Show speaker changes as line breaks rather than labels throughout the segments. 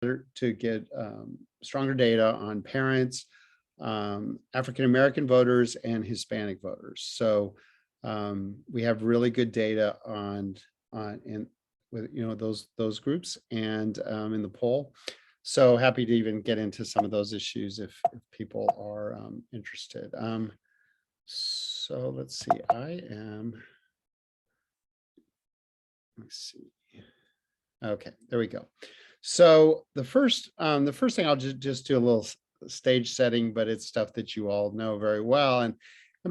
to get stronger data on parents, African-American voters, and Hispanic voters. So we have really good data with those groups and in the poll. So happy to even get into some of those issues if people are interested. So let's see. Let's see. Okay, there we go. So the first thing I'll just do a little stage setting, but it's stuff that you all know very well. And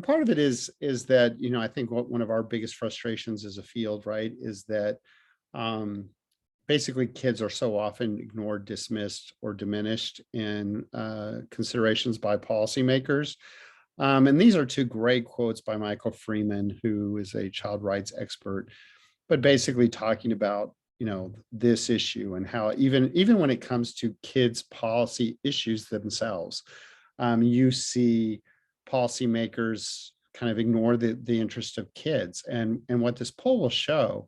part of it is that, I think one of our biggest frustrations as a field, right, is that basically kids are so often ignored, dismissed, or diminished in considerations by policymakers. And these are two great quotes by Michael Freeman, who is a child rights expert, but basically talking about, this issue and how even when it comes to kids' policy issues themselves, you see policymakers kind of ignore the interest of kids. And what this poll will show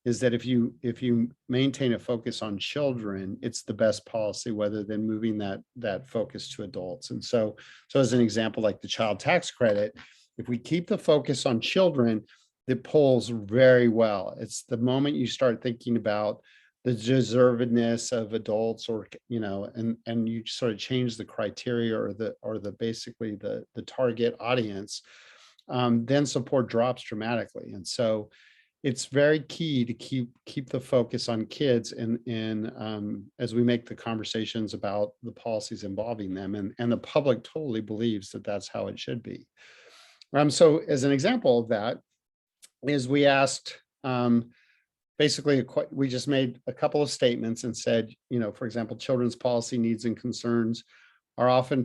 is that if you maintain a focus on children, it's the best policy, rather than moving that focus to adults. And so as an example, like the child tax credit, if we keep the focus on children, it polls very well. It's the moment you start thinking about the deservedness of adults, or and you sort of change the criteria or the basically the target audience, then support drops dramatically. And so it's very key to keep the focus on kids in as we make the conversations about the policies involving them, and the public totally believes that that's how it should be. So as an example of that is we asked, basically we just made a couple of statements and said, for example, children's policy needs and concerns are often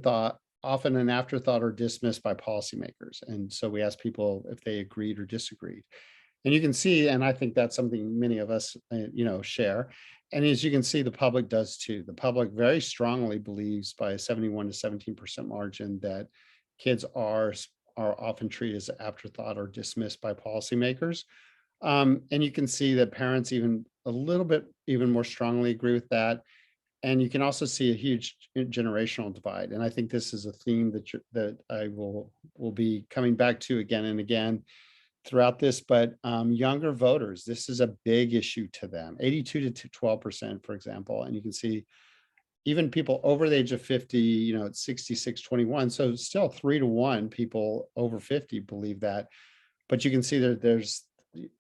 an afterthought or dismissed by policymakers. And so we asked people if they agreed or disagreed. And you can see, and I think that's something many of us, share. And as you can see, the public does too. The public very strongly believes by a 71 to 17% margin that kids are often treated as an afterthought or dismissed by policymakers. And you can see that parents even a little bit even more strongly agree with that. And you can also see a huge generational divide. And I think this is a theme that I will be coming back to again and again throughout this, but younger voters, this is a big issue to them, 82 to 12%, for example. And you can see even people over the age of 50, it's 66-21. So still 3 to 1 people over 50 believe that. But you can see that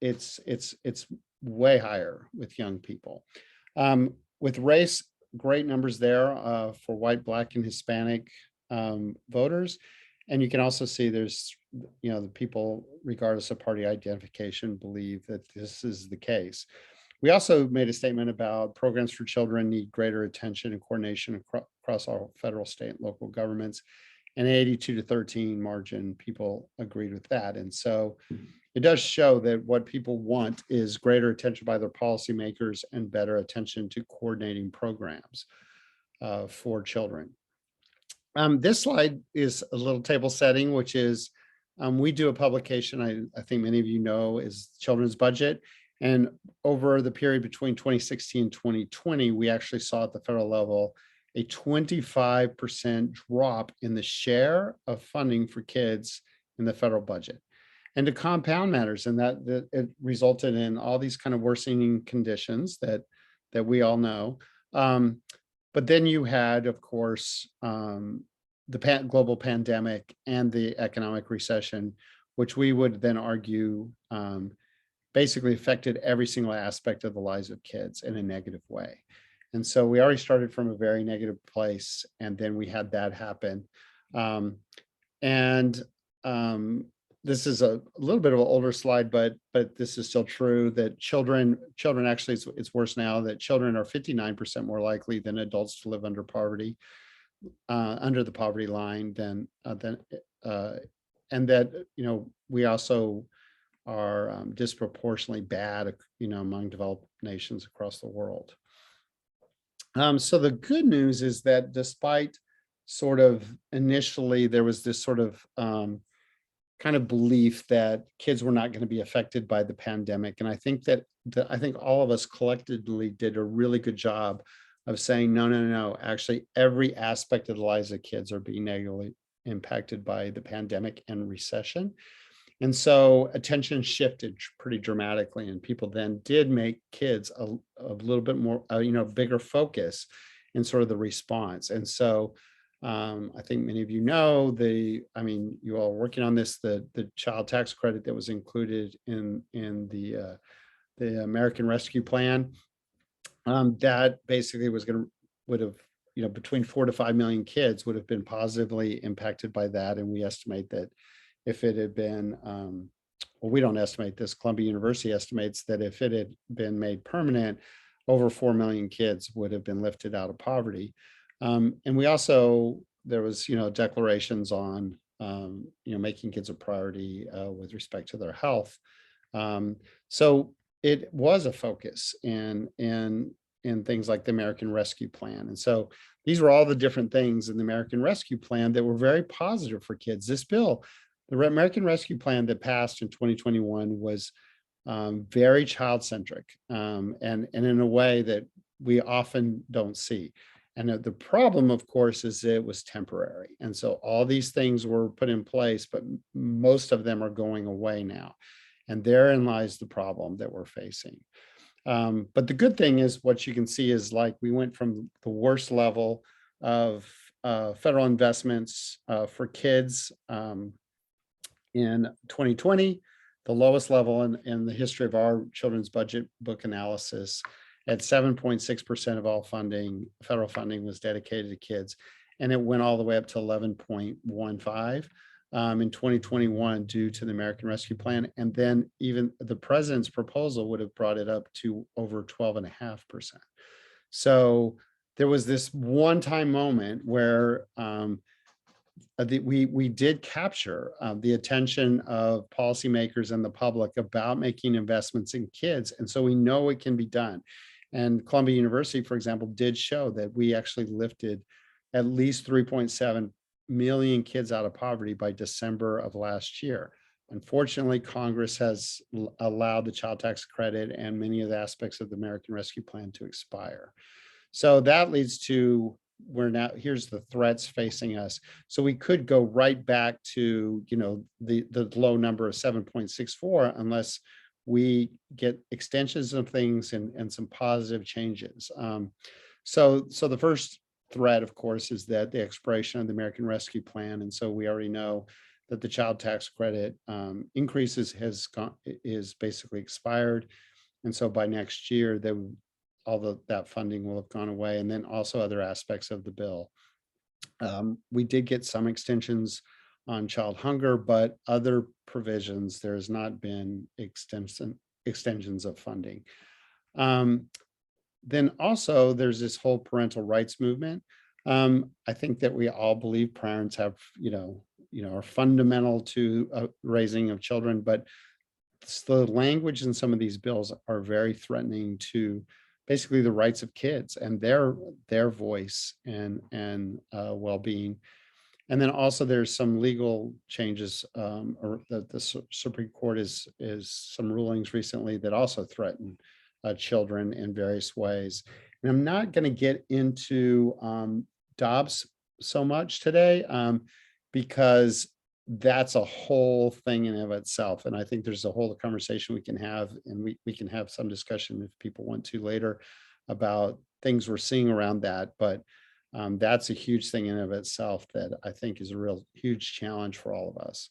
it's way higher with young people. With race, great numbers there for white, Black, and Hispanic voters. And you can also see there's, the people, regardless of party identification, believe that this is the case. We also made a statement about programs for children need greater attention and coordination across all federal, state, and local governments. And 82 to 13 margin, people agreed with that. And so it does show that what people want is greater attention by their policymakers and better attention to coordinating programs for children. This slide is a little table setting, which is we do a publication I think many of you know is Children's Budget. And over the period between 2016 and 2020, we actually saw at the federal level a 25% drop in the share of funding for kids in the federal budget. And to compound matters, and that it resulted in all these kind of worsening conditions that we all know. But then you had, of course, the global pandemic and the economic recession, which we would then argue basically affected every single aspect of the lives of kids in a negative way. And so we already started from a very negative place, and then we had that happen. This is a little bit of an older slide, but this is still true that children actually, it's worse now, that children are 59% more likely than adults to live under poverty, under the poverty line and that, we also are disproportionately bad, among developed nations across the world. So the good news is that despite sort of initially there was this sort of kind of belief that kids were not going to be affected by the pandemic. And I think that I think all of us collectively did a really good job of saying, no, no, no, actually every aspect of the lives of kids are being negatively impacted by the pandemic and recession. And so attention shifted pretty dramatically, and people then did make kids a little bit more, bigger focus in sort of the response. And so I think many of you know, you all are working on this, the child tax credit that was included in the American Rescue Plan, that basically would have, between 4 to 5 million kids would have been positively impacted by that. And we estimate that if it had been, well, we don't estimate this, Columbia University estimates that if it had been made permanent, over 4 million kids would have been lifted out of poverty. And we also, there was, declarations on, making kids a priority with respect to their health. So it was a focus in things like the American Rescue Plan. And so these were all the different things in the American Rescue Plan that were very positive for kids. This bill, the American Rescue Plan that passed in 2021, was very child-centric, and in a way that we often don't see. And the problem, of course, is it was temporary. And so all these things were put in place, but most of them are going away now. And therein lies the problem that we're facing. But the good thing is, what you can see is, like, we went from the worst level of federal investments for kids in 2020, the lowest level in the history of our children's budget book analysis. At 7.6% of all funding, federal funding, was dedicated to kids, and it went all the way up to 11.15 in 2021 due to the American Rescue Plan. And then even the president's proposal would have brought it up to over 12.5%. So there was this one-time moment where we did capture the attention of policymakers and the public about making investments in kids. And so we know it can be done. And Columbia University, for example, did show that we actually lifted at least 3.7 million kids out of poverty by December of last year. Unfortunately, Congress has allowed the child tax credit and many of the aspects of the American Rescue Plan to expire. So that leads to, here's the threats facing us. So we could go right back to, the low number of 7.64 unless we get extensions of things and some positive changes. So the first threat, of course, is that the expiration of the American Rescue Plan. And so we already know that the child tax credit increases is basically expired. And so by next year, that funding will have gone away, and then also other aspects of the bill. We did get some extensions on child hunger, but other provisions, there has not been extensions of funding. Then also there's this whole parental rights movement. I think that we all believe parents have, are fundamental to raising of children, but the language in some of these bills are very threatening to basically the rights of kids and their voice and well-being. And then also there's some legal changes, or that the Supreme Court is some rulings recently that also threaten children in various ways. And I'm not going to get into Dobbs so much today because that's a whole thing in and of itself. And I think there's a whole conversation we can have, and we can have some discussion if people want to later about things we're seeing around that. But that's a huge thing in and of itself that I think is a real huge challenge for all of us.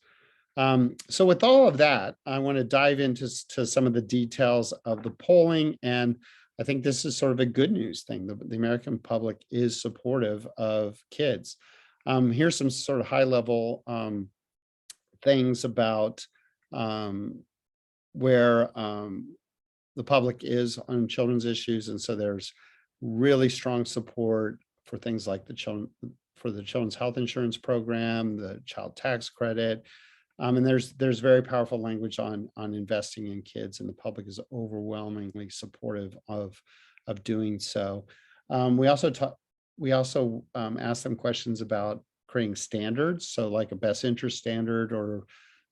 So with all of that, I want to dive into some of the details of the polling. And I think this is sort of a good news thing. The American public is supportive of kids. Here's some sort of high level things about where the public is on children's issues. And so there's really strong support for things like the Children's Health Insurance Program, the child tax credit. And there's very powerful language on investing in kids, and the public is overwhelmingly supportive of doing so. We also asked them questions about creating standards, so like a best interest standard or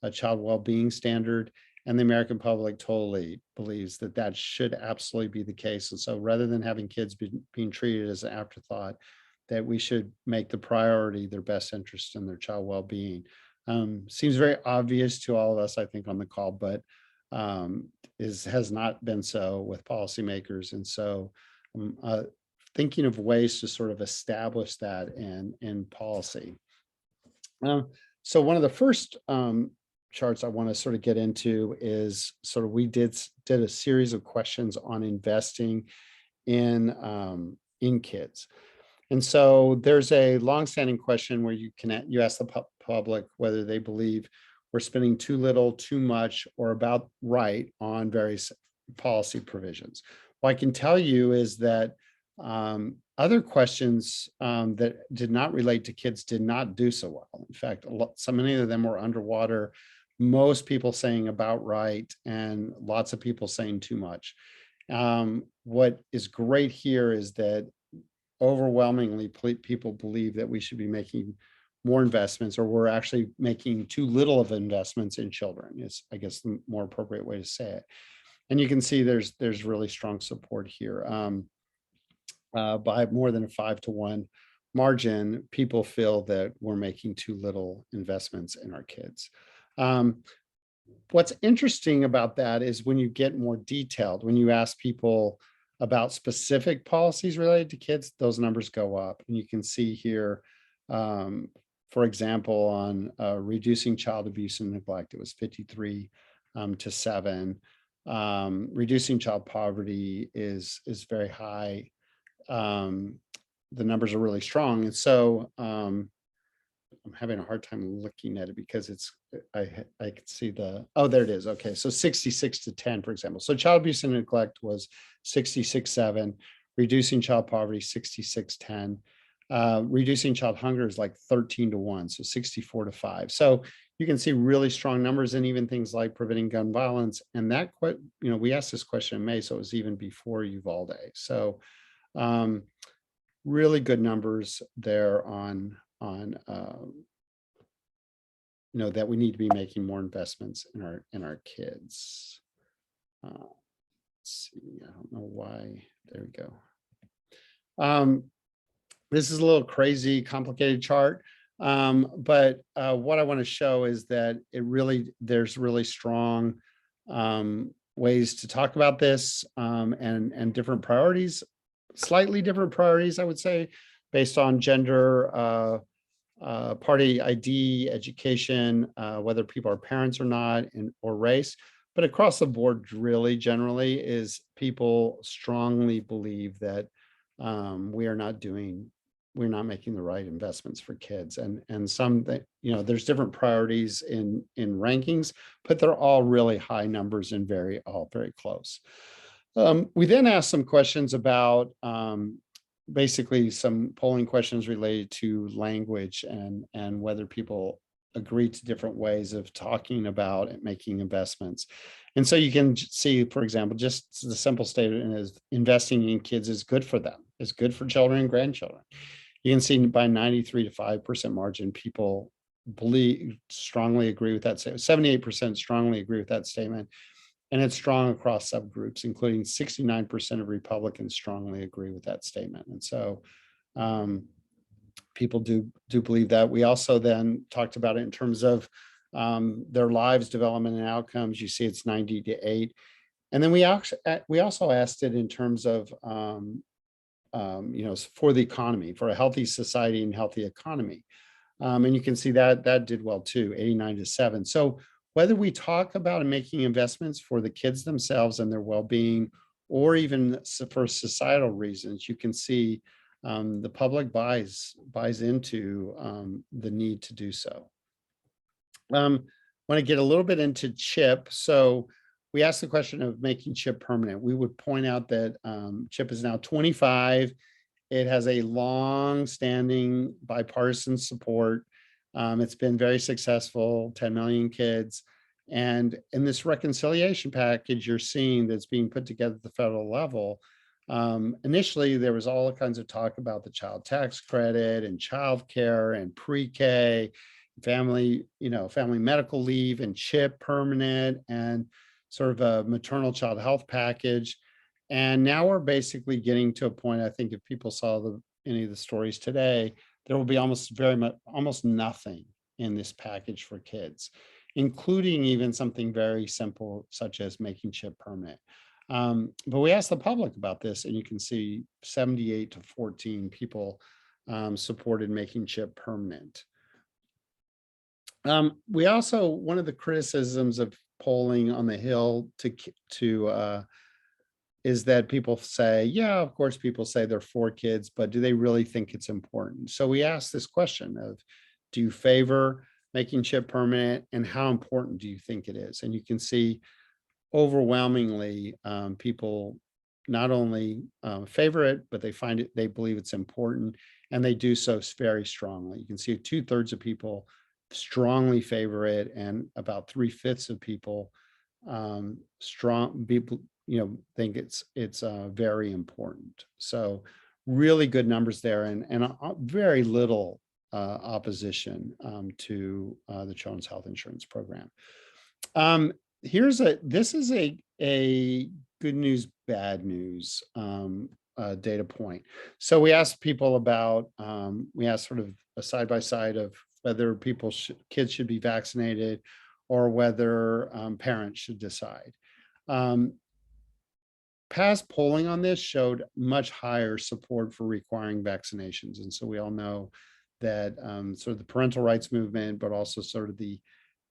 a child well-being standard. And the American public totally believes that that should absolutely be the case. And so rather than having kids being treated as an afterthought, that we should make the priority their best interest in their child well-being. Seems very obvious to all of us, I think, on the call, but has not been so with policymakers. And so thinking of ways to sort of establish that in policy. So one of the first charts I want to sort of get into is sort of we did a series of questions on investing in kids. And so there's a longstanding question where you ask the public whether they believe we're spending too little, too much, or about right on various policy provisions. What I can tell you is that other questions that did not relate to kids did not do so well. In fact, so many of them were underwater. Most people saying about right, and lots of people saying too much. What is great here is that overwhelmingly people believe that we should be making more investments, or we're actually making too little of investments in children, is I guess the more appropriate way to say it. And you can see there's really strong support here. By more than a 5-to-1 margin, people feel that we're making too little investments in our kids. What's interesting about that is when you get more detailed, when you ask people about specific policies related to kids, those numbers go up. And you can see here, for example, on reducing child abuse and neglect, it was 53 to 7. Reducing child poverty is very high. The numbers are really strong. And so I'm having a hard time looking at it because I can see there it is. Okay, so 66 to 10, for example. So child abuse and neglect was 66-7, reducing child poverty 66-10, reducing child hunger is like 13-1, so 64-5. So you can see really strong numbers, and even things like preventing gun violence. And that, we asked this question in May, so it was even before Uvalde. So really good numbers there on that we need to be making more investments in our kids. Let's see, I don't know why. There we go. This is a little crazy, complicated chart, but what I want to show is that there's really strong ways to talk about this, and different priorities, slightly different priorities, I would say, based on gender, party ID, education, whether people are parents or not, or race. But across the board, really generally, is people strongly believe that we're not making the right investments for kids. And some that, there's different priorities in rankings, but they're all really high numbers and all very close. We then asked some questions about basically some polling questions related to language and whether people agree to different ways of talking about and making investments. And so you can see, for example, just the simple statement is investing in kids is good for them. It's good for children and grandchildren. You can see by 93 to 5% margin, people strongly agree with that statement. 78% strongly agree with that statement. And it's strong across subgroups, including 69% of Republicans strongly agree with that statement. And so people do believe that. We also then talked about it in terms of their lives, development, and outcomes. You see it's 90 to 8. And then we also asked it in terms of, for the economy, for a healthy society and healthy economy. And you can see that did well too, 89 to 7. So whether we talk about making investments for the kids themselves and their well-being, or even for societal reasons, you can see the public buys into the need to do so. Want to get a little bit into CHIP. So we asked the question of making CHIP permanent. We would point out that CHIP is now 25. It has a long-standing bipartisan support. It's been very successful, 10 million kids. And in this reconciliation package you're seeing that's being put together at the federal level, initially there was all kinds of talk about the child tax credit and childcare and pre-K family, family medical leave and CHIP permanent and sort of a maternal child health package. And now we're basically getting to a point, I think if people saw any of the stories today, there will be almost nothing in this package for kids, including even something very simple such as making CHIP permanent. But we asked the public about this, and you can see 78 to 14 people supported making CHIP permanent. We also, one of the criticisms of polling on the Hill is that people say, yeah, of course, people say they're for kids, but do they really think it's important? So we asked this question of, do you favor making CHIP permanent, and how important do you think it is? And you can see overwhelmingly people not only favor it, but they believe it's important, and they do so very strongly. You can see 2/3 of people strongly favor it, and about 3/5 of people think it's very important. So really good numbers there, and very little opposition to the Children's Health Insurance Program. This is a good news, bad news data point. So we asked people about, we asked sort of a side by side of whether kids should be vaccinated or whether parents should decide. Past polling on this showed much higher support for requiring vaccinations. And so we all know that sort of the parental rights movement, but also sort of the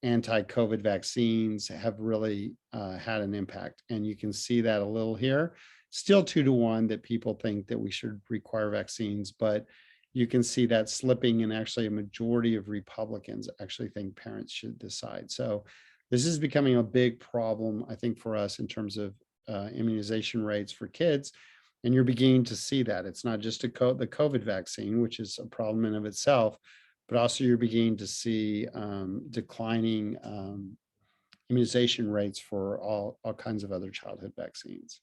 anti-COVID vaccines have really had an impact. And you can see that a little here. Still 2-to-1 that people think that we should require vaccines, but you can see that slipping, and actually a majority of Republicans actually think parents should decide. So this is becoming a big problem, I think, for us in terms of immunization rates for kids. And you're beginning to see that it's not just the COVID vaccine, which is a problem in of itself, but also you're beginning to see declining immunization rates for all kinds of other childhood vaccines.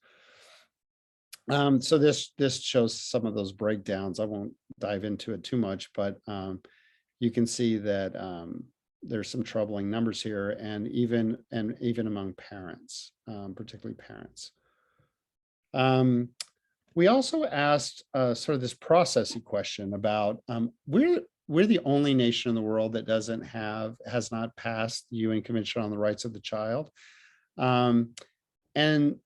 So this shows some of those breakdowns. I won't dive into it too much, but you can see that there's some troubling numbers here, and even among parents, particularly parents. We also asked sort of this processy question about we're the only nation in the world that has not passed the UN Convention on the Rights of the Child. And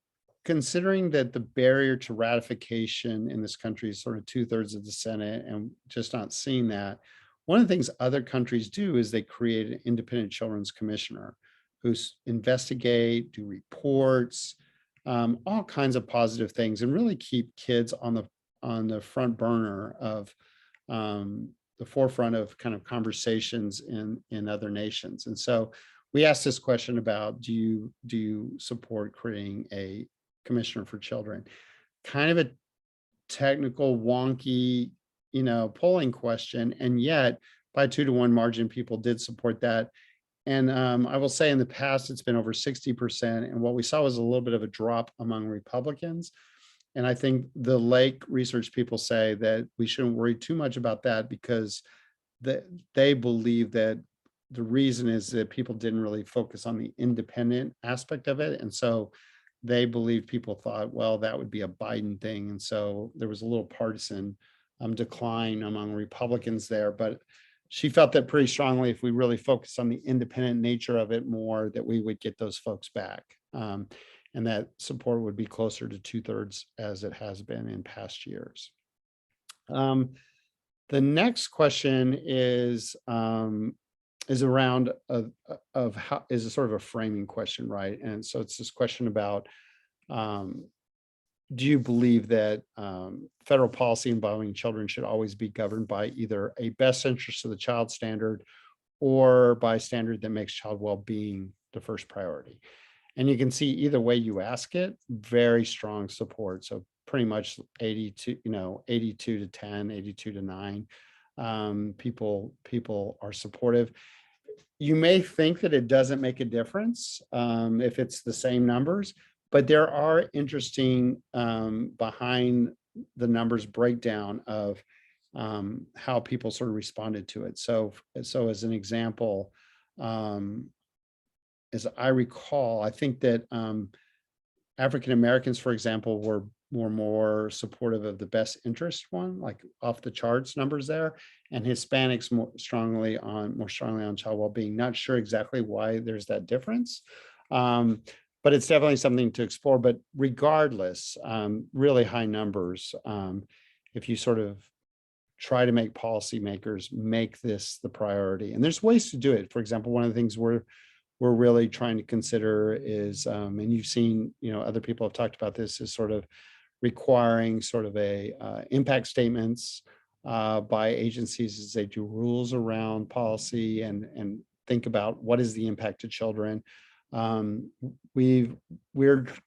considering that the barrier to ratification in this country is sort of 2/3 of the Senate, and just not seeing that, one of the things other countries do is they create an independent children's commissioner who investigate, do reports, all kinds of positive things, and really keep kids on the front burner of the forefront of kind of conversations in other nations. And so we asked this question about, do you support creating a commissioner for children? Kind of a technical, wonky, polling question, and yet by 2-to-1 margin, people did support that. And I will say in the past, it's been over 60%. And what we saw was a little bit of a drop among Republicans. And I think the Lake research people say that we shouldn't worry too much about that, because they believe that the reason is that people didn't really focus on the independent aspect of it. And so they believe people thought, well, that would be a Biden thing. And so there was a little partisan decline among Republicans there. But she felt that pretty strongly, if we really focus on the independent nature of it more, that we would get those folks back. And that support would be closer to 2/3 as it has been in past years. The next question is around is a sort of a framing question, right? And so it's this question about, do you believe that federal policy involving children should always be governed by either a best interest of the child standard, or by a standard that makes child well-being the first priority? And you can see either way you ask it, very strong support. So pretty much 82 to 10, 82 to 9. People are supportive. You may think that it doesn't make a difference if it's the same numbers, but there are interesting behind the numbers breakdown of how people sort of responded to it. So as an example, as I recall, I think that African Americans, for example, were more supportive of the best interest one, like off the charts numbers there, and Hispanics more strongly on child well-being. Not sure exactly why there's that difference, but it's definitely something to explore. But regardless, really high numbers. If you sort of try to make policymakers make this the priority, and there's ways to do it. For example, one of the things we're really trying to consider is, and you've seen, other people have talked about this, is sort of requiring sort of a impact statements by agencies as they do rules around policy and think about what is the impact to children. We're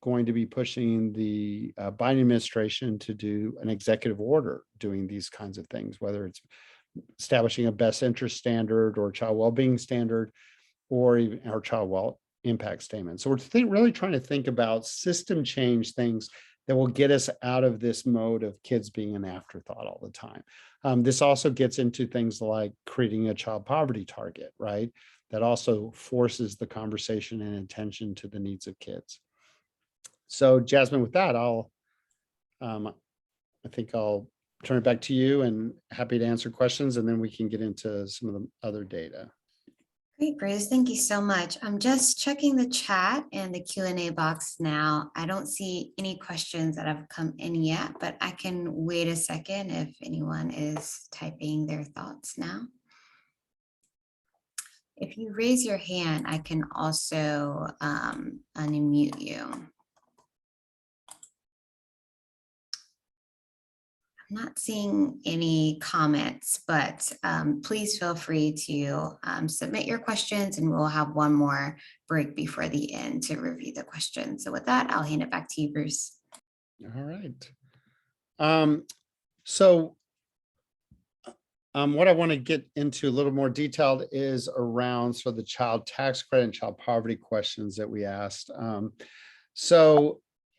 going to be pushing the Biden administration to do an executive order doing these kinds of things, whether it's establishing a best interest standard or child well-being standard, or even our child well impact statement. So we're really trying to think about system change things that will get us out of this mode of kids being an afterthought all the time. This also gets into things like creating a child poverty target, right? That also forces the conversation and attention to the needs of kids. So Jasmine, with that, I think I'll turn it back to you, and happy to answer questions, and then we can get into some of the other data.
Great, Bruce. Thank you so much. I'm just checking the chat and the Q&A box now. I don't see any questions that have come in yet, but I can wait a second if anyone is typing their thoughts now. If you raise your hand, I can also unmute you. I'm not seeing any comments, but please feel free to submit your questions, and we'll have one more break before the end to review the questions. So with that, I'll hand it back to you, Bruce.
All right. So what I want to get into a little more detailed is around sort of the child tax credit and child poverty questions that we asked.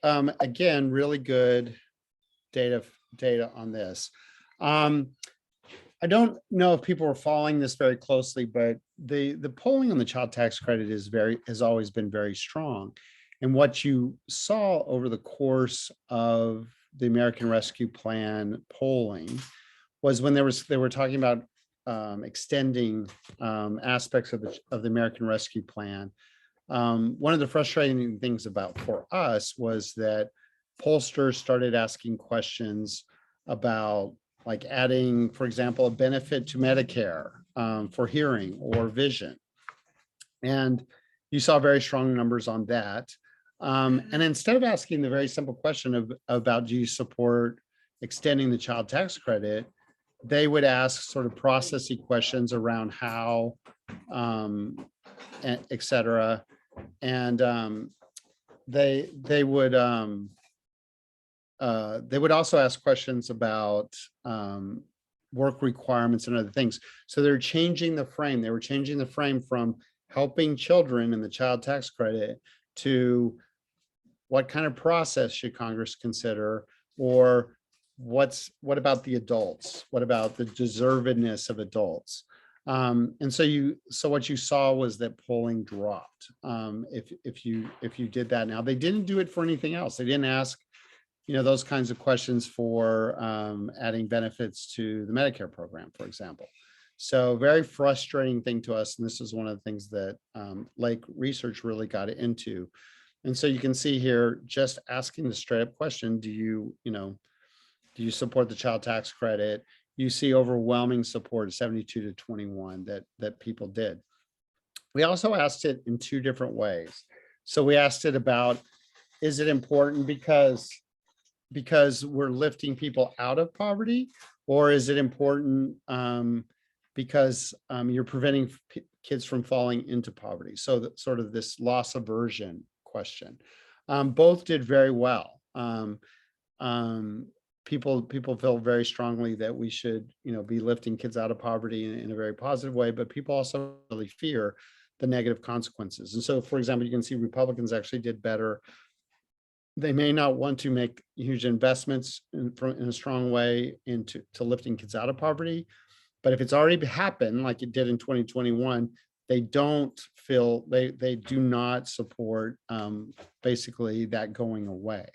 Again, really good data on this. I don't know if people are following this very closely, but the polling on the child tax credit has always been very strong. And what you saw over the course of the American Rescue Plan polling was when they were talking about extending aspects of the American Rescue Plan. One of the frustrating things for us was that pollsters started asking questions about, like, adding, for example, a benefit to Medicare for hearing or vision. And you saw very strong numbers on that. And instead of asking the very simple question about do you support extending the child tax credit, they would ask sort of processy questions around how, et cetera. And they would also ask questions about work requirements and other things. So they're changing the frame. They were changing the frame from helping children in the child tax credit to what kind of process should Congress consider, or what about the adults? What about the deservedness of adults? And so what you saw was that polling dropped. If you did that. Now, they didn't do it for anything else. They didn't ask, those kinds of questions for adding benefits to the Medicare program, for example. So very frustrating thing to us. And this is one of the things that Lake Research really got into. And so you can see here, just asking the straight up question, do you support the child tax credit? You see overwhelming support, 72 to 21, that people did. We also asked it in two different ways. So we asked it about, is it important because we're lifting people out of poverty, or is it important because you're preventing kids from falling into poverty? So that sort of this loss aversion question. Both did very well. People feel very strongly that we should, be lifting kids out of poverty in a very positive way, but people also really fear the negative consequences. And so, for example, you can see Republicans actually did better they may not want to make huge investments in a strong way into lifting kids out of poverty. But if it's already happened, like it did in 2021, they don't feel they do not support basically that going away.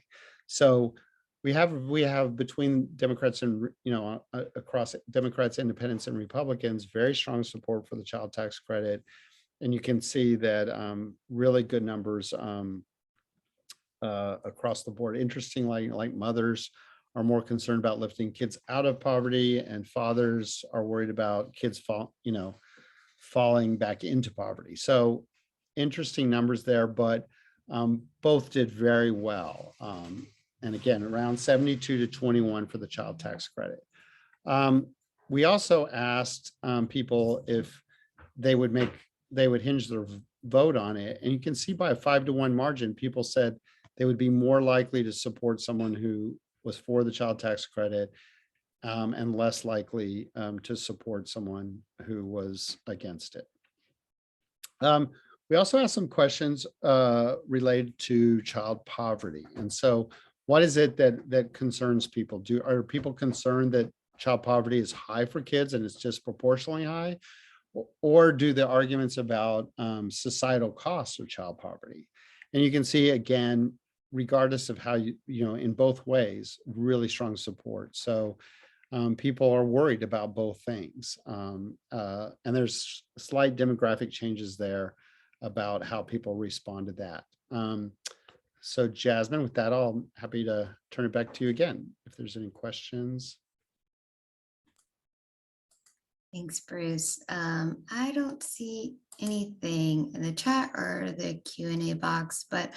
So we have between Democrats and across Democrats, Independents, and Republicans very strong support for the child tax credit, and you can see that really good numbers across the board. Interestingly, like mothers are more concerned about lifting kids out of poverty, and fathers are worried about kids falling back into poverty. So interesting numbers there, but both did very well. And again, around 72 to 21 for the child tax credit. We also asked people if they would hinge their vote on it. And you can see by a 5-to-1 margin, people said they would be more likely to support someone who was for the child tax credit and less likely to support someone who was against it. We also asked some questions related to child poverty. And so what is it that concerns people? Are people concerned that child poverty is high for kids and it's disproportionately high? Or do the arguments about societal costs of child poverty? And you can see, again, regardless of how in both ways, really strong support. So people are worried about both things. And there's slight demographic changes there about how people respond to that. So Jasmine, with that, I'm happy to turn it back to you again, if there's any questions.
Thanks, Bruce. I don't see anything in the chat or the Q&A box, but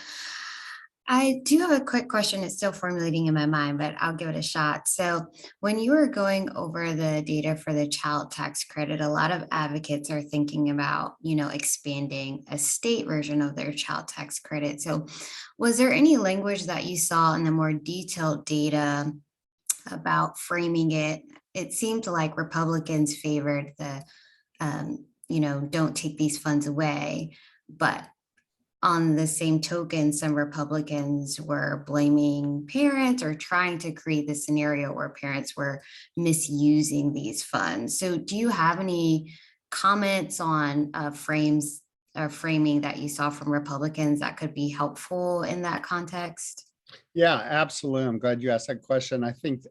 I do have a quick question. It's still formulating in my mind, but I'll give it a shot. So when you were going over the data for the child tax credit, a lot of advocates are thinking about, expanding a state version of their child tax credit. So was there any language that you saw in the more detailed data about framing it? It seemed like Republicans favored the, don't take these funds away, but on the same token, some Republicans were blaming parents or trying to create the scenario where parents were misusing these funds. So do you have any comments on framing that you saw from Republicans that could be helpful in that context?
Yeah, absolutely. I'm glad you asked that question. I think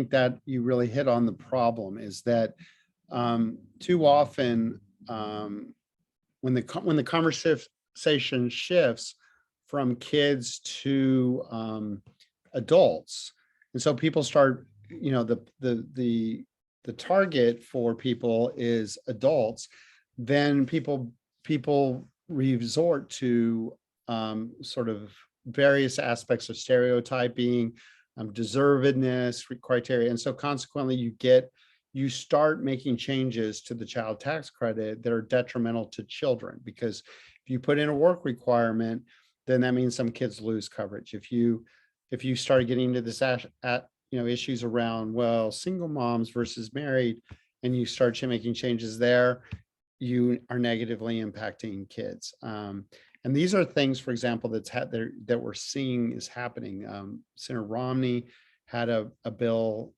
that you really hit on the problem, is that too often when the conversation shifts from kids to adults, and so people start, the target for people is adults, then people resort to sort of various aspects of stereotyping, deservedness criteria. And so consequently, you start making changes to the child tax credit that are detrimental to children, because if you put in a work requirement, then that means some kids lose coverage. If you start getting into this issues around, well, single moms versus married, and you start making changes there, you are negatively impacting kids. And these are things, for example, that we're seeing is happening. Senator Romney had a bill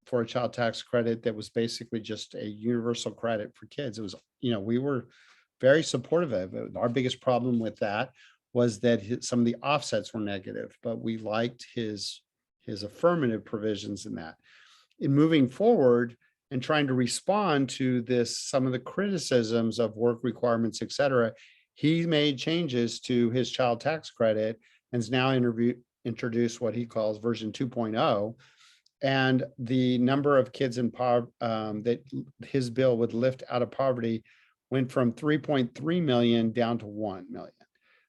for a child tax credit that was basically just a universal credit for kids. It was, we were very supportive of it. Our biggest problem with that was that some of the offsets were negative, but we liked his affirmative provisions in that. In moving forward and trying to respond to some of the criticisms of work requirements, et cetera, he made changes to his child tax credit and has now introduced what he calls version 2.0. And the number of kids in poverty that his bill would lift out of poverty went from 3.3 million down to 1 million.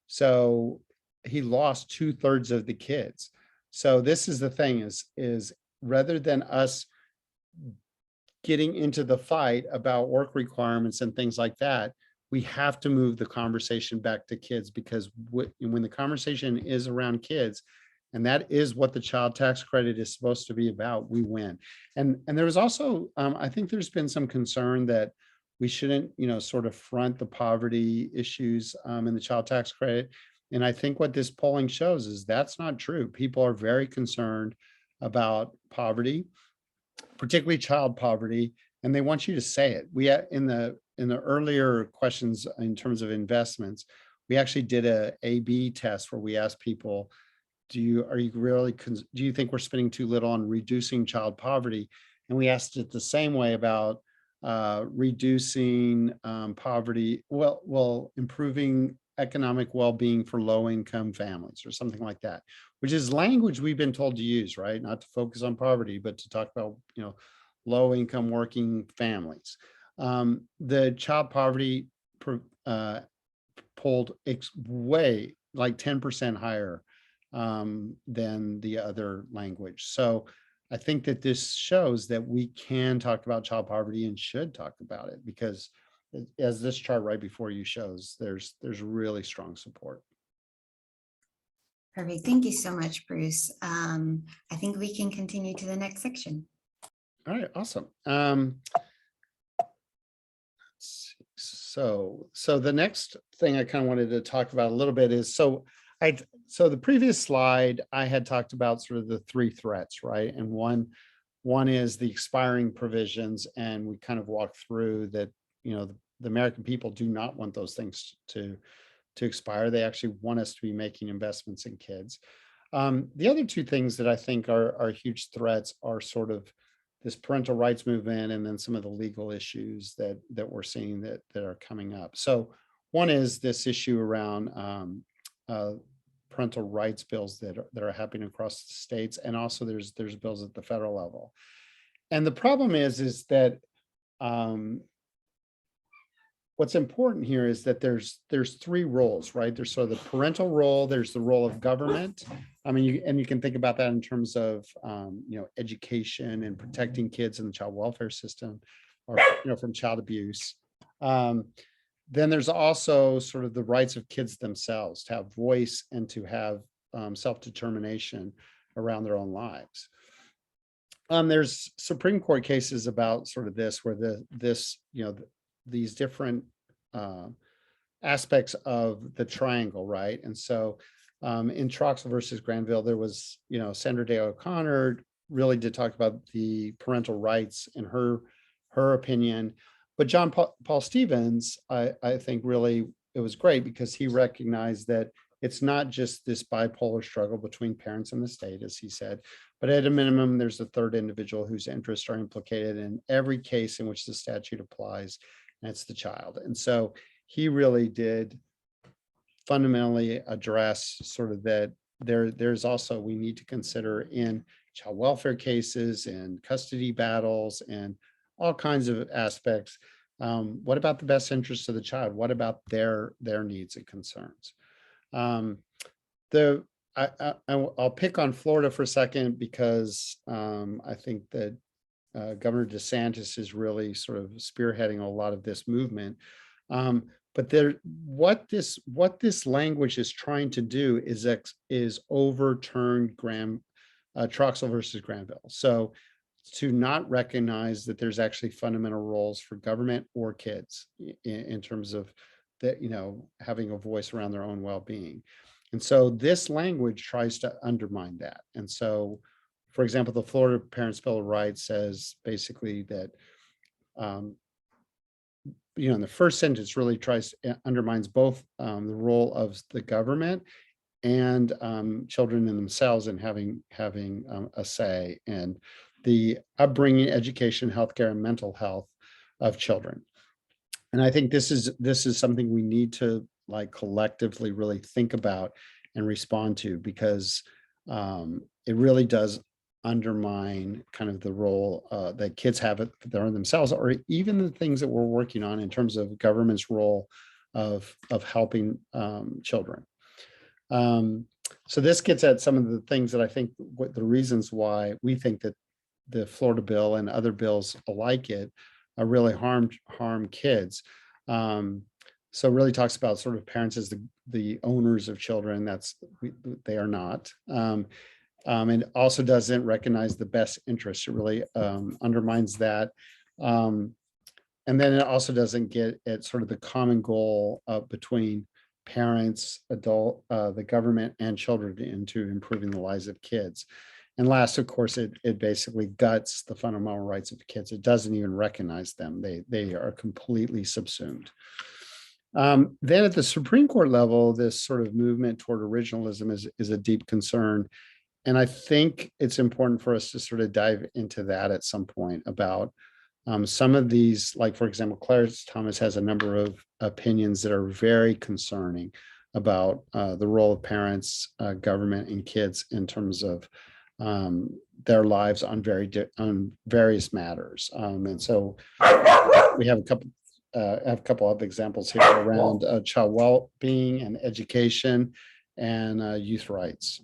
So he lost 2/3 of the kids. So this is the thing, is rather than us getting into the fight about work requirements and things like that, we have to move the conversation back to kids, because when the conversation is around kids, and that is what the child tax credit is supposed to be about, we win. And there was also, I think there's been some concern that we shouldn't, sort of front the poverty issues in the child tax credit. And I think what this polling shows is that's not true. People are very concerned about poverty, particularly child poverty, and they want you to say it. We in the earlier questions in terms of investments, we actually did a A/B test where we asked people, do you think we're spending too little on reducing child poverty? And we asked it the same way about reducing poverty, improving economic well-being for low-income families or something like that, which is language we've been told to use, right? Not to focus on poverty, but to talk about, low-income working families. The child poverty polled way like 10% higher than the other language. So I think that this shows that we can talk about child poverty and should talk about it, because as this chart right before you shows, there's really strong support.
Perfect. Thank you so much, Bruce. I think we can continue to the next section.
All right, awesome. So the next thing I kind of wanted to talk about a little bit is, so the previous slide, I had talked about sort of the three threats, right? And one is the expiring provisions, and we kind of walked through that, the American people do not want those things to expire. They actually want us to be making investments in kids. The other two things that I think are huge threats are sort of this parental rights movement, and then some of the legal issues that we're seeing that are coming up. So one is this issue around parental rights bills that are happening across the states, and also there's bills at the federal level. And the problem is that what's important here is that there's three roles, right? There's sort of the parental role, there's the role of government. I mean, you can think about that in terms of education and protecting kids in the child welfare system, or from child abuse. Then there's also sort of the rights of kids themselves to have voice and to have self-determination around their own lives. There's Supreme Court cases about sort of this, where these different aspects of the triangle, right? And so in Troxel versus Granville, there was, Sandra Day O'Connor really did talk about the parental rights in her opinion. But John Paul Stevens, I think really it was great, because he recognized that it's not just this bipolar struggle between parents and the state, as he said, but at a minimum, there's a third individual whose interests are implicated in every case in which the statute applies, and it's the child. And so he really did fundamentally address sort of that there's also, we need to consider in child welfare cases and custody battles and all kinds of aspects. What about the best interests of the child? What about their needs and concerns? I'll pick on Florida for a second, because I think that Governor DeSantis is really sort of spearheading a lot of this movement. But what this language is trying to do is overturn Troxel versus Granville. So to not recognize that there's actually fundamental roles for government or kids in terms of that, having a voice around their own well-being. And so this language tries to undermine that. And so, for example, the Florida Parents' Bill of Rights says basically that, in the first sentence really undermines both the role of the government and children in themselves, and having a say in the upbringing, education, healthcare, and mental health of children. And I think this is something we need to collectively really think about and respond to, because it really does undermine kind of the role that kids have it there themselves, or even the things that we're working on in terms of government's role of helping children. So this gets at some of the things that I think the reasons why we think that the Florida bill and other bills like it really harm kids. So it really talks about sort of parents as the owners of children. They are not. And also doesn't recognize the best interest. It really undermines that. And then it also doesn't get at sort of the common goal between parents, the government, and children into improving the lives of kids. And last, of course, it basically guts the fundamental rights of kids. It doesn't even recognize them. They are completely subsumed. Then at the Supreme Court level, this sort of movement toward originalism is a deep concern. And I think it's important for us to sort of dive into that at some point about some of these, like, for example, Clarence Thomas has a number of opinions that are very concerning about the role of parents, government, and kids in terms of their lives on various matters. And so we have a couple of examples here around child well-being and education and youth rights.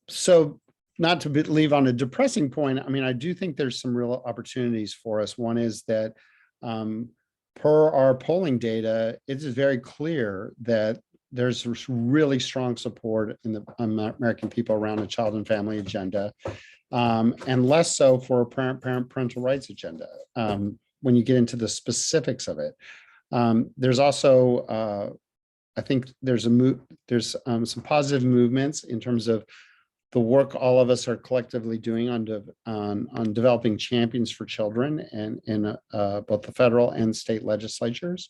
So not to leave on a depressing point, I mean, I do think there's some real opportunities for us. One is that per our polling data, it is very clear that there's really strong support in the American people around a child and family agenda, and less so for a parental rights agenda. When you get into the specifics of it, there's also, I think there's some positive movements in terms of the work all of us are collectively doing on developing champions for children and in both the federal and state legislatures.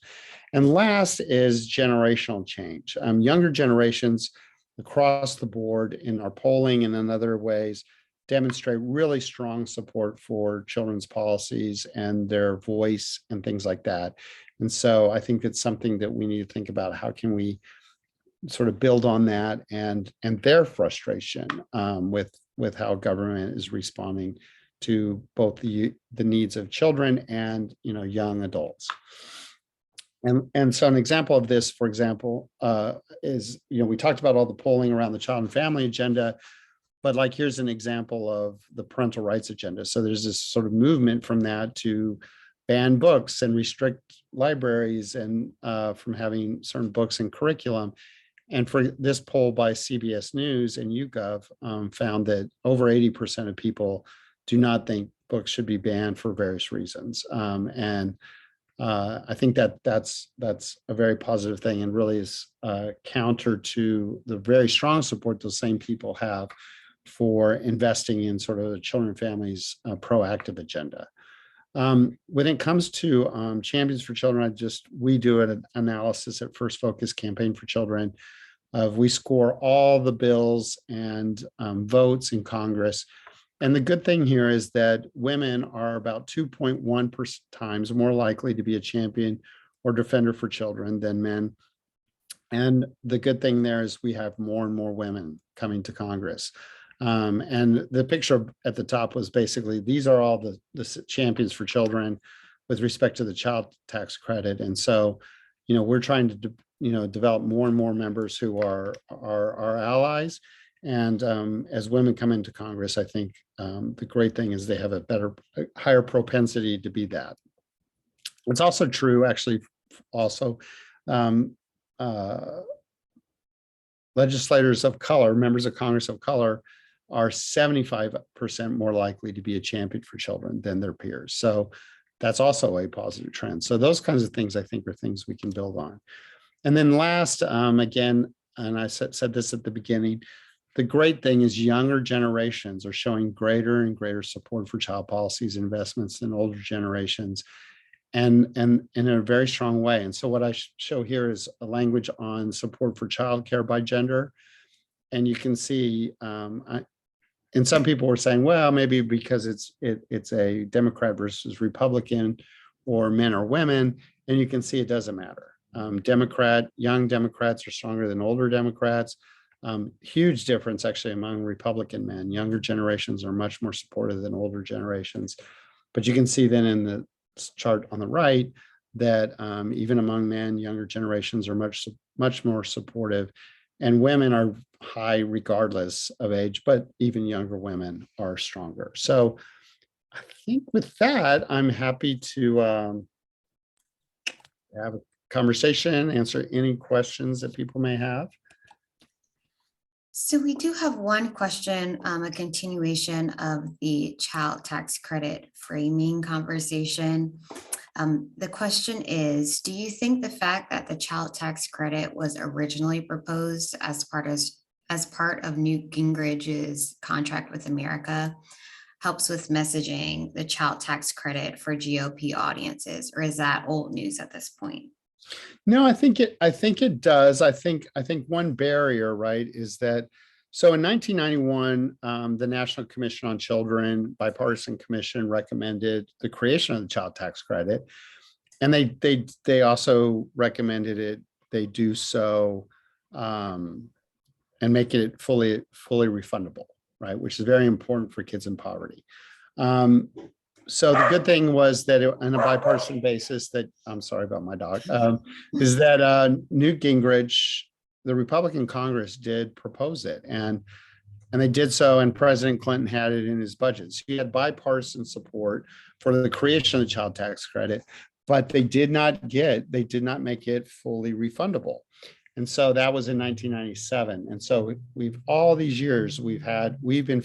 And last is generational change. Younger generations across the board in our polling and in other ways demonstrate really strong support for children's policies and their voice and things like that. And so I think it's something that we need to think about. How can we sort of build on that and their frustration with how government is responding to both the needs of children and young adults. And so an example of this, for example, is we talked about all the polling around the child and family agenda, but like here's an example of the parental rights agenda. So there's this sort of movement from that to ban books and restrict libraries and from having certain books in curriculum. And for this poll by CBS News and YouGov found that over 80% of people do not think books should be banned for various reasons. And I think that's a very positive thing and really is counter to the very strong support those same people have for investing in sort of the children and families proactive agenda. When it comes to Champions for Children, we do an analysis at First Focus Campaign for Children. We score all the bills and votes in Congress. And the good thing here is that women are about 2.1 times more likely to be a champion or defender for children than men. And the good thing there is we have more and more women coming to Congress. And the picture at the top was basically, these are all the champions for children with respect to the child tax credit. And so, we're trying to develop more and more members who are our allies. And as women come into Congress, I think the great thing is they have a higher propensity to be that. It's also true, actually, also legislators of color, members of Congress of color, are 75% more likely to be a champion for children than their peers. So that's also a positive trend. So those kinds of things, I think, are things we can build on. And then last, again, and I said this at the beginning, the great thing is younger generations are showing greater and greater support for child policies and investments than older generations, and in a very strong way. And so what I show here is a language on support for childcare by gender. And you can see, and some people were saying, well, maybe because it's a Democrat versus Republican or men or women, and you can see it doesn't matter. Young Democrats are stronger than older Democrats. Huge difference actually among Republican men. Younger generations are much more supportive than older generations. But you can see then in the chart on the right that even among men, younger generations are much more supportive, and women are high regardless of age, but even younger women are stronger. So I think with that, I'm happy to have a conversation, answer any questions that people may have.
So we do have one question, a continuation of the child tax credit framing conversation. The question is, do you think the fact that the child tax credit was originally proposed as part of Newt Gingrich's contract with America helps with messaging the child tax credit for GOP audiences, or is that old news at this point?
No, I think it does. I think one barrier, right, is that so in 1991, the National Commission on Children, bipartisan commission, recommended the creation of the child tax credit. And they also recommended it, they do so and make it fully refundable, right? Which is very important for kids in poverty. So the good thing was that on a bipartisan basis that, I'm sorry about my dog, is that Newt Gingrich, the Republican Congress did propose it. And they did so, and President Clinton had it in his budget. So he had bipartisan support for the creation of the child tax credit, but they did not make it fully refundable. And so that was in 1997. And so all these years we've been,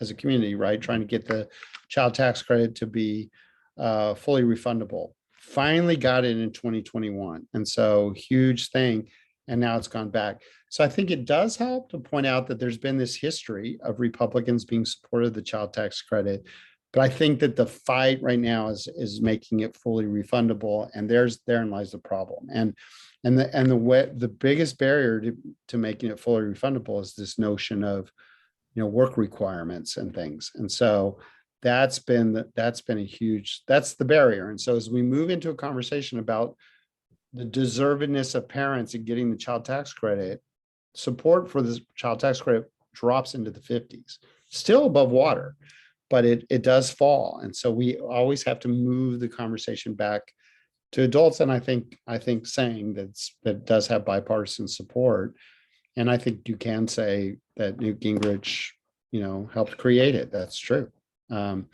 as a community, right, trying to get the child tax credit to be fully refundable. Finally got it in 2021. And so huge thing. And now it's gone back. So I think it does help to point out that there's been this history of Republicans being supportive of the child tax credit. But I think that the fight right now is making it fully refundable. And therein lies the problem. And the biggest barrier to making it fully refundable is this notion of, work requirements and things. And so that's the barrier. And so as we move into a conversation about the deservedness of parents in getting the child tax credit, support for the child tax credit drops into the 50s, still above water, but it does fall. And so we always have to move the conversation back to adults. And I think saying that does have bipartisan support. And I think you can say that Newt Gingrich, helped create it. That's true. But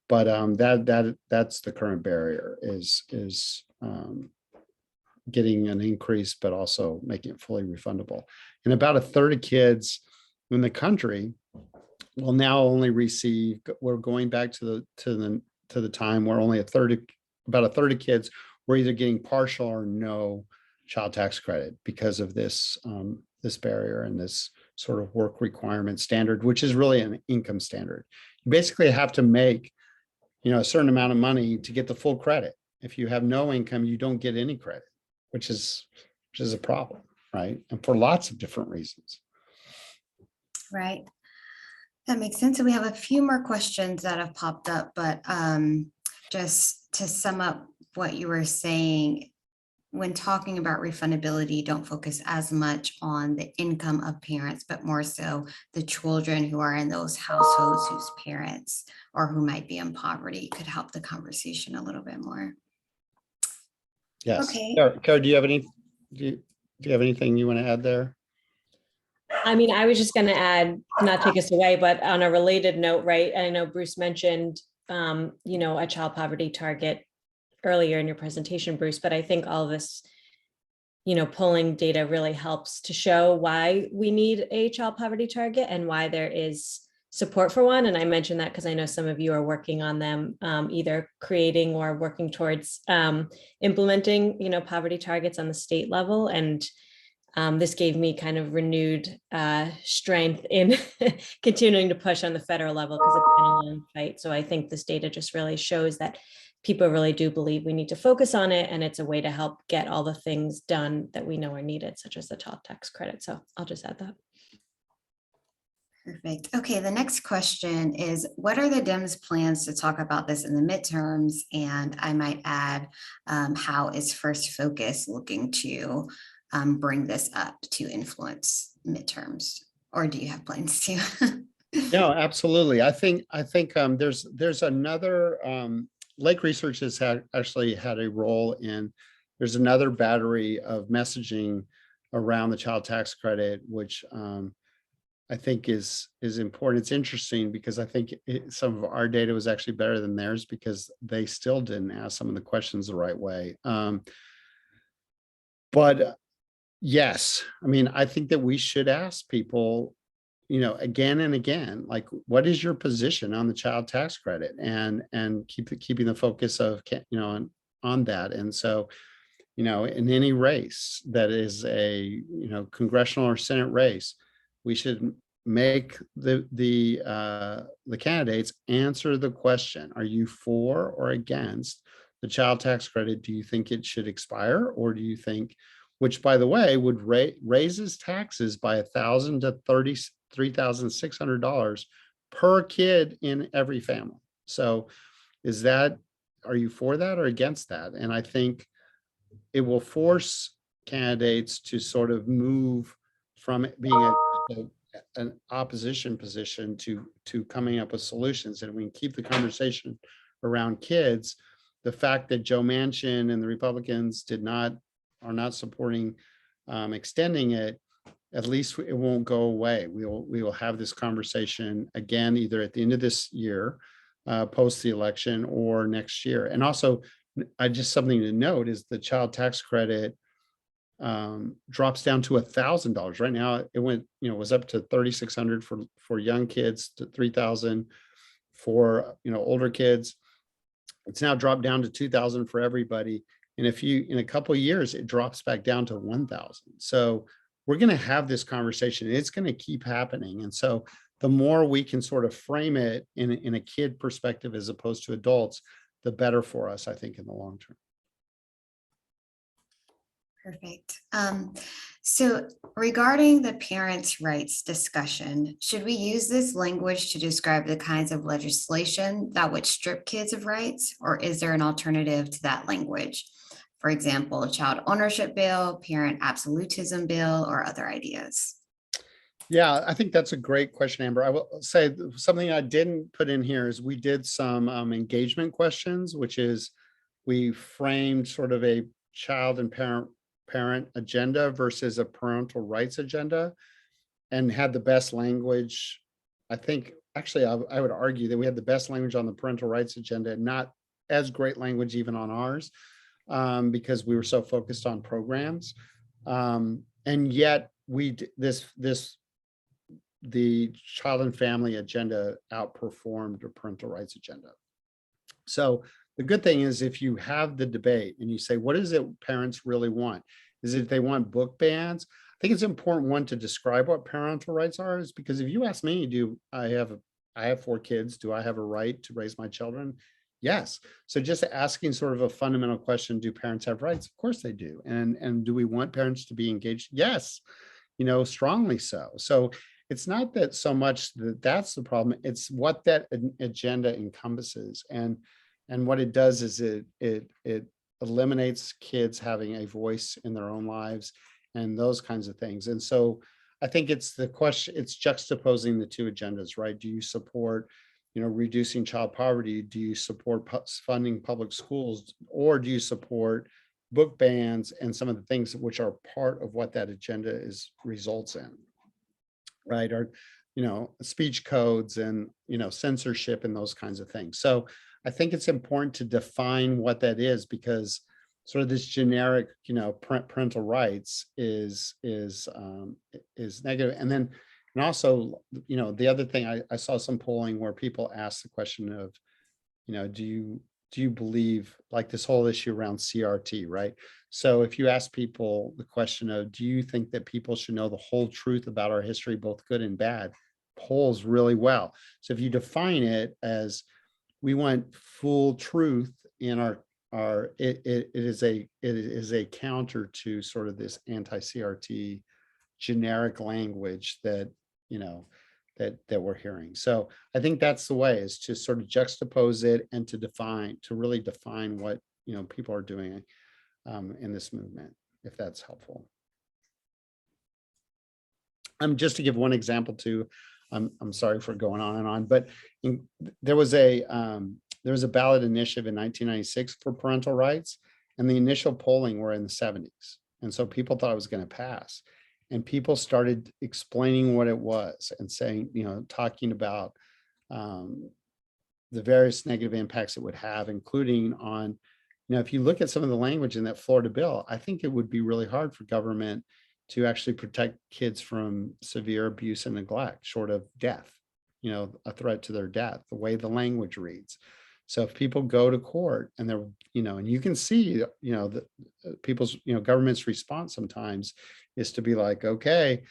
that's the current barrier is getting an increase, but also making it fully refundable. And about a third of kids in the country will now only receive. We're going back to the time where only about a third of kids were either getting partial or no child tax credit because of this barrier and this sort of work requirement standard, which is really an income standard. You basically have to make, a certain amount of money to get the full credit. If you have no income, you don't get any credit, which is a problem, right? And for lots of different reasons.
Right. That makes sense. So we have a few more questions that have popped up, but just to sum up what you were saying, when talking about refundability, don't focus as much on the income of parents, but more so the children who are in those households whose parents or who might be in poverty could help the conversation a little bit more.
Yes.
Okay.
Cara, do you have anything you want to add there?
I mean, I was just going to add, not take us away, but on a related note, right? I know Bruce mentioned, a child poverty target earlier in your presentation, Bruce, but I think all of this, pulling data really helps to show why we need a child poverty target and why there is support for one. And I mentioned that because I know some of you are working on them, either creating or working towards implementing, poverty targets on the state level. And this gave me kind of renewed strength in continuing to push on the federal level because it's been a long fight. So I think this data just really shows that people really do believe we need to focus on it, and it's a way to help get all the things done that we know are needed, such as the child tax credit. So I'll just add that.
Perfect. Okay, the next question is, what are the Dems' plans to talk about this in the midterms? And I might add, how is First Focus looking to bring this up to influence midterms? Or do you have plans to?
No, absolutely. I think there's another Lake Research has actually had a role in. There's another battery of messaging around the child tax credit, which I think is important. It's interesting because I think some of our data was actually better than theirs because they still didn't ask some of the questions the right way. But yes, I mean, I think that we should ask people, again and again, like, what is your position on the child tax credit, and keeping the focus of, on that. And so, in any race that is a, congressional or Senate race, we should make the candidates answer the question: are you for or against the child tax credit? Do you think it should expire, or do you think, which, by the way, would raises taxes by $1,000 to $33,600 per kid in every family? So are you for that or against that? And I think it will force candidates to sort of move from it being an opposition position to coming up with solutions. And we can keep the conversation around kids. The fact that Joe Manchin and the Republicans are not supporting extending it, at least it won't go away. We will have this conversation again, either at the end of this year, post the election, or next year. And also, just something to note is the child tax credit drops down to $1,000. Right now, it was up to $3,600 for young kids, to $3,000 for older kids. It's now dropped down to $2,000 for everybody. And in a couple of years, it drops back down to $1,000. So we're going to have this conversation. It's going to keep happening. And so the more we can sort of frame it in a kid perspective as opposed to adults, the better for us, I think, in the long term.
Perfect. So regarding the parents' rights discussion, should we use this language to describe the kinds of legislation that would strip kids of rights, or is there an alternative to that language? For example, a child ownership bill, parent absolutism bill, or other ideas?
Yeah, I think that's a great question, Amber. I will say something I didn't put in here is we did some engagement questions, which is we framed sort of a child and parent agenda versus a parental rights agenda, and had the best language. I think actually I would argue that we had the best language on the parental rights agenda, not as great language even on ours, because we were so focused on programs. And yet the child and family agenda outperformed the parental rights agenda. So the good thing is, if you have the debate and you say, what is it parents really want? Is it they want book bans? I think it's important, one, to describe what parental rights are, is because if you ask me, I have 4 kids, do I have a right to raise my children? Yes. So just asking sort of a fundamental question, do parents have rights? Of course they do. And do we want parents to be engaged? Yes, strongly so. So it's not that so much that's the problem, it's what that agenda encompasses. And what it does is it eliminates kids having a voice in their own lives and those kinds of things. And so I think it's the question, it's juxtaposing the two agendas, right? Do you support, reducing child poverty? Do you support funding public schools, or do you support book bans and some of the things which are part of what that agenda results in, right? Or, speech codes and, censorship and those kinds of things. So I think it's important to define what that is, because sort of this generic, parental rights is negative. And also, the other thing, I saw some polling where people asked the question of, do you believe, like, this whole issue around CRT, right? So if you ask people the question of, do you think that people should know the whole truth about our history, both good and bad, polls really well. So if you define it as, we want full truth in it is a counter to sort of this anti-CRT generic language that we're hearing. So I think that's the way, is to sort of juxtapose it and to really define what people are doing in this movement, if that's helpful. Just to give one example too, I'm sorry for going on and on, but there was a ballot initiative in 1996 for parental rights, and the initial polling were in the 70s. And so people thought it was going to pass. And people started explaining what it was and saying, talking about the various negative impacts it would have, including on, if you look at some of the language in that Florida bill, I think it would be really hard for government to actually protect kids from severe abuse and neglect, short of death, a threat to their death, the way the language reads. So if people go to court and they're, and you can see, the people's, government's response sometimes is to be like, okay.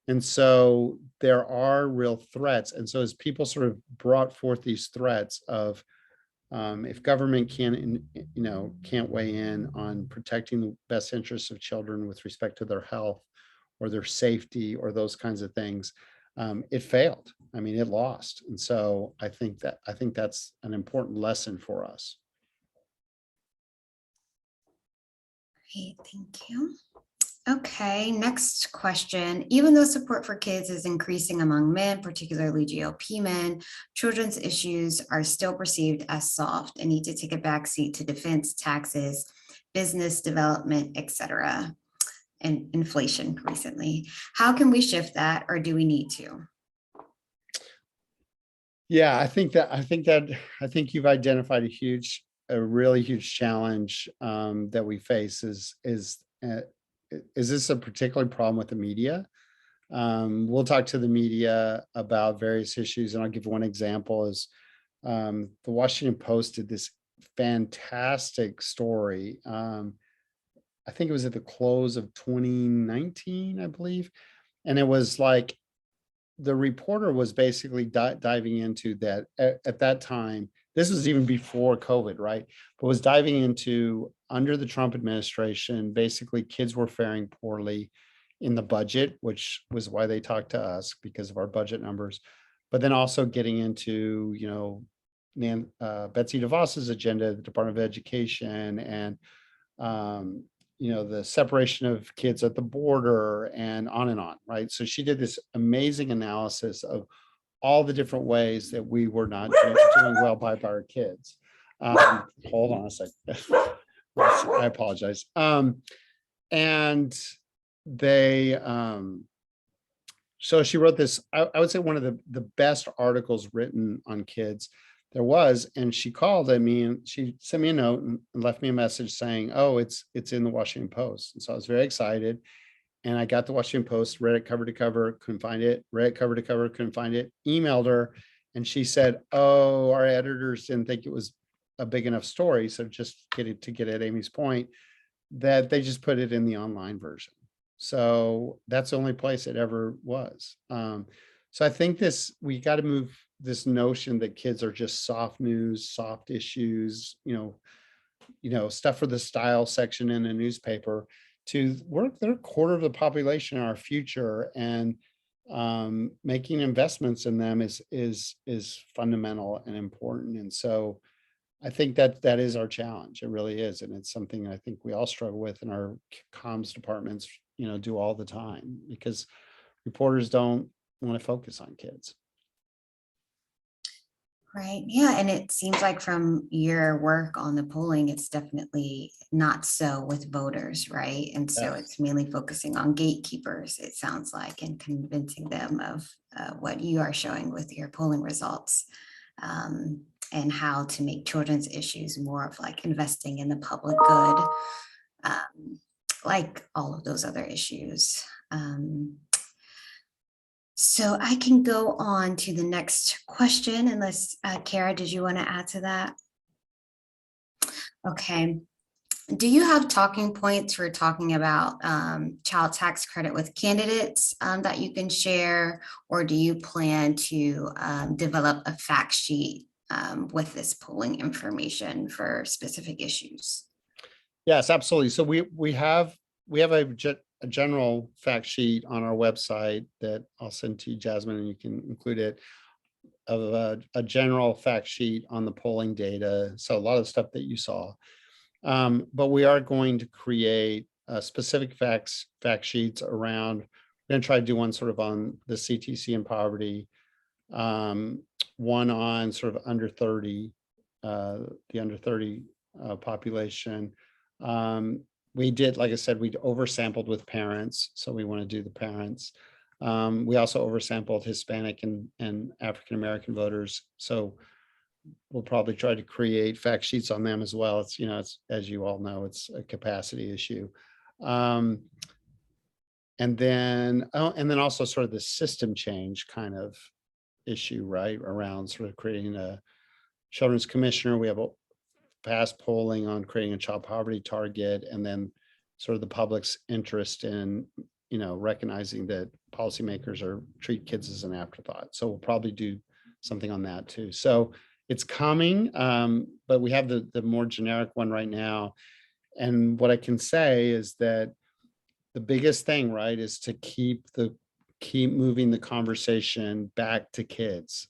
And so there are real threats. And so as people sort of brought forth these threats of, if government can't weigh in on protecting the best interests of children with respect to their health or their safety or those kinds of things, it failed. I mean, it lost. And so I think that's an important lesson for us.
Great, thank you. Okay, next question. Even though support for kids is increasing among men, particularly GOP men, children's issues are still perceived as soft and need to take a backseat to defense, taxes, business development, etc., and inflation recently. How can we shift that, or do we need to?
Yeah, I think you've identified a really huge challenge that we face is this a particular problem with the media? We'll talk to the media about various issues, and I'll give one example is the Washington Post did this fantastic story. I think it was at the close of 2019, I believe. And it was like, the reporter was basically diving into that at that time. This was even before COVID, right? But was diving into, under the Trump administration, basically kids were faring poorly in the budget, which was why they talked to us because of our budget numbers. But then also getting into, Betsy DeVos's agenda, the Department of Education, and the separation of kids at the border, and on, right? So she did this amazing analysis of all the different ways that we were not doing well by our kids. Hold on a second. I apologize. And they, so she wrote this, I would say one of the best articles written on kids there was, and she called me and she sent me a note and left me a message saying, oh, it's in the Washington Post. And so I was very excited. And I got the Washington Post, read it cover to cover, couldn't find it, read it cover to cover, couldn't find it, emailed her. And she said, oh, our editors didn't think it was a big enough story. So just to get at Amy's point, that they just put it in the online version. So that's the only place it ever was. So I think we got to move this notion that kids are just soft news, soft issues, stuff for the style section in a newspaper, to they're a quarter of the population in our future, and making investments in them is fundamental and important. And so I think that is our challenge. It really is. And it's something I think we all struggle with in our comms departments, do all the time, because reporters don't want to focus on kids.
Right. Yeah. And it seems like from your work on the polling, it's definitely not so with voters, right? And so it's mainly focusing on gatekeepers, it sounds like, and convincing them of what you are showing with your polling results, and how to make children's issues more of like investing in the public good, like all of those other issues. So I can go on to the next question, unless, Cara, did you want to add to that? Okay. Do you have talking points for talking about child tax credit with candidates that you can share, or do you plan to develop a fact sheet with this polling information for specific issues?
Yes, absolutely. So we have a general fact sheet on our website that I'll send to you, Jasmine, and you can include it, of a general fact sheet on the polling data. So a lot of stuff that you saw, but we are going to create specific fact sheets around. We're going to try to do one sort of on the CTC and poverty, one on sort of under 30, the under 30 population. We did, like I said, we oversampled with parents, so we want to do the parents. We also oversampled Hispanic and African-American voters, so we'll probably try to create fact sheets on them as well. It's, as you all know, it's a capacity issue. And And then, also sort of the system change kind of issue, right? Around sort of creating a children's commissioner. We have a past polling on creating a child poverty target, and then sort of the public's interest in, recognizing that policymakers treat kids as an afterthought. So we'll probably do something on that too. So it's coming, but we have the more generic one right now. And what I can say is that the biggest thing, right, is to keep moving the conversation back to kids,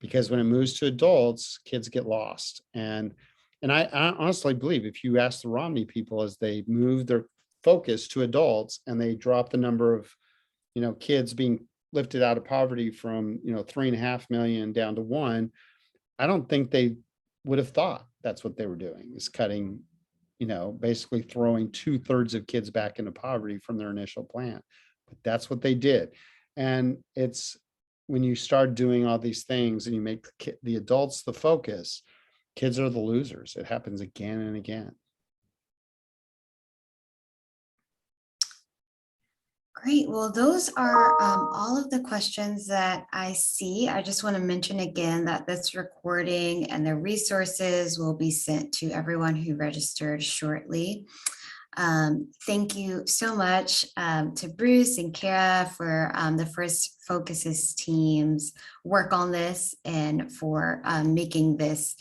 because when it moves to adults, kids get lost. And I honestly believe if you ask the Romney people, as they move their focus to adults and they drop the number of, kids being lifted out of poverty from, 3.5 million down to 1, I don't think they would have thought that's what they were doing, is cutting, basically throwing 2/3 of kids back into poverty from their initial plan. But that's what they did. And it's when you start doing all these things and you make the adults the focus, kids are the losers. It happens again and again.
Great. Well, those are all of the questions that I see. I just want to mention again that this recording and the resources will be sent to everyone who registered shortly. Thank you so much to Bruce and Cara for the First Focuses team's work on this, and for making this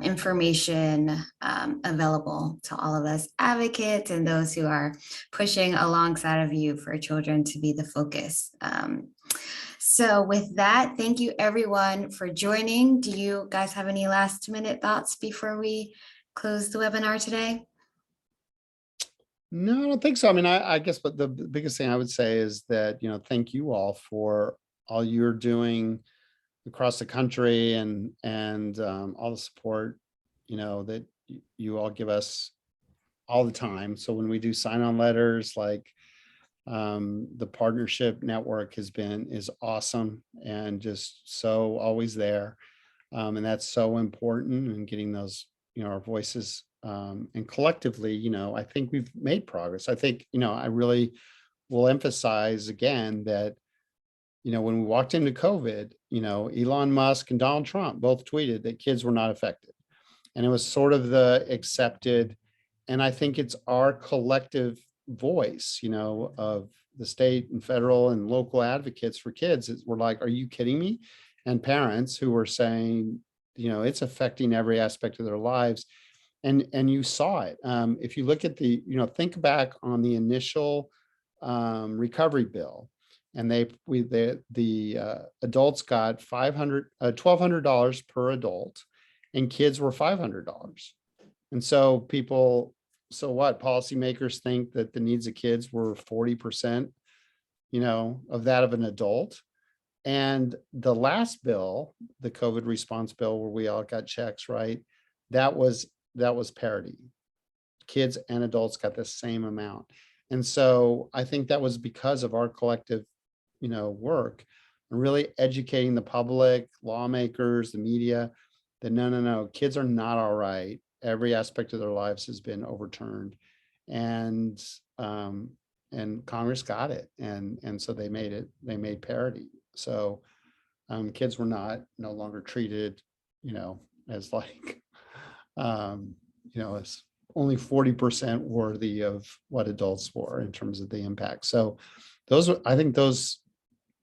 information available to all of us advocates and those who are pushing alongside of you for children to be the focus. So with that, thank you everyone for joining. Do you guys have any last minute thoughts before we close the webinar today?
No, I don't think so. I mean, I guess, but the biggest thing I would say is that, thank you all for all you're doing across the country, and all the support, that you all give us all the time. So when we do sign-on letters, like the partnership network is awesome and just so always there. And that's so important, and getting those, our voices, and collectively, I think we've made progress. I think, I really will emphasize again that, when we walked into COVID, Elon Musk and Donald Trump both tweeted that kids were not affected. And it was sort of the accepted, and I think it's our collective voice, of the state and federal and local advocates for kids. We're like, are you kidding me? And parents who were saying, it's affecting every aspect of their lives. And you saw it. If you look at think back on the initial recovery bill, and the adults got $1,200 per adult, and kids were $500. And so policymakers think that the needs of kids were 40%, of that of an adult. And the last bill, the COVID response bill, where we all got checks, right? That was parity. Kids and adults got the same amount. And so I think that was because of our collective, work, and really educating the public, lawmakers, the media, that no, kids are not all right. Every aspect of their lives has been overturned. And Congress got it. And so they made parity. So kids were no longer treated, as like, as only 40% worthy of what adults were in terms of the impact. So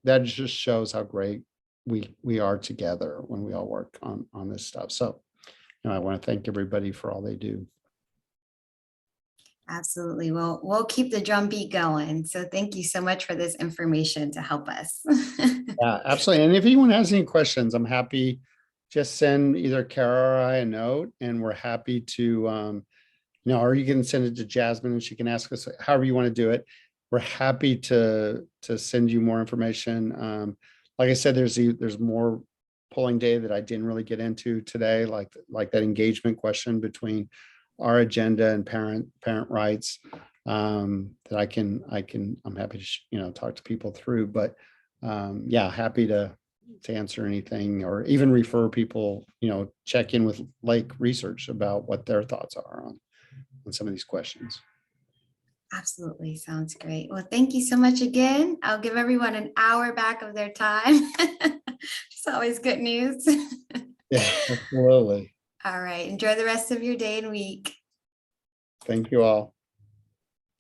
that just shows how great we are together when we all work on this stuff. So, I want to thank everybody for all they do.
Absolutely. Well, we'll keep the drumbeat going. So thank you so much for this information to help us.
Yeah, absolutely. And if anyone has any questions, I'm happy. Just send either Cara or I a note, and we're happy to, or you can send it to Jasmine and she can ask us however you want to do it. We're happy to send you more information. Like I said, there's more polling data that I didn't really get into today, like that engagement question between our agenda and parent rights, that I'm happy to talk to people through. But yeah, happy to answer anything, or even refer people, check in with Lake Research about what their thoughts are on some of these questions.
Absolutely. Sounds great. Well, thank you so much again. I'll give everyone an hour back of their time. It's always good news.
Yeah, absolutely.
All right. Enjoy the rest of your day and week.
Thank you all.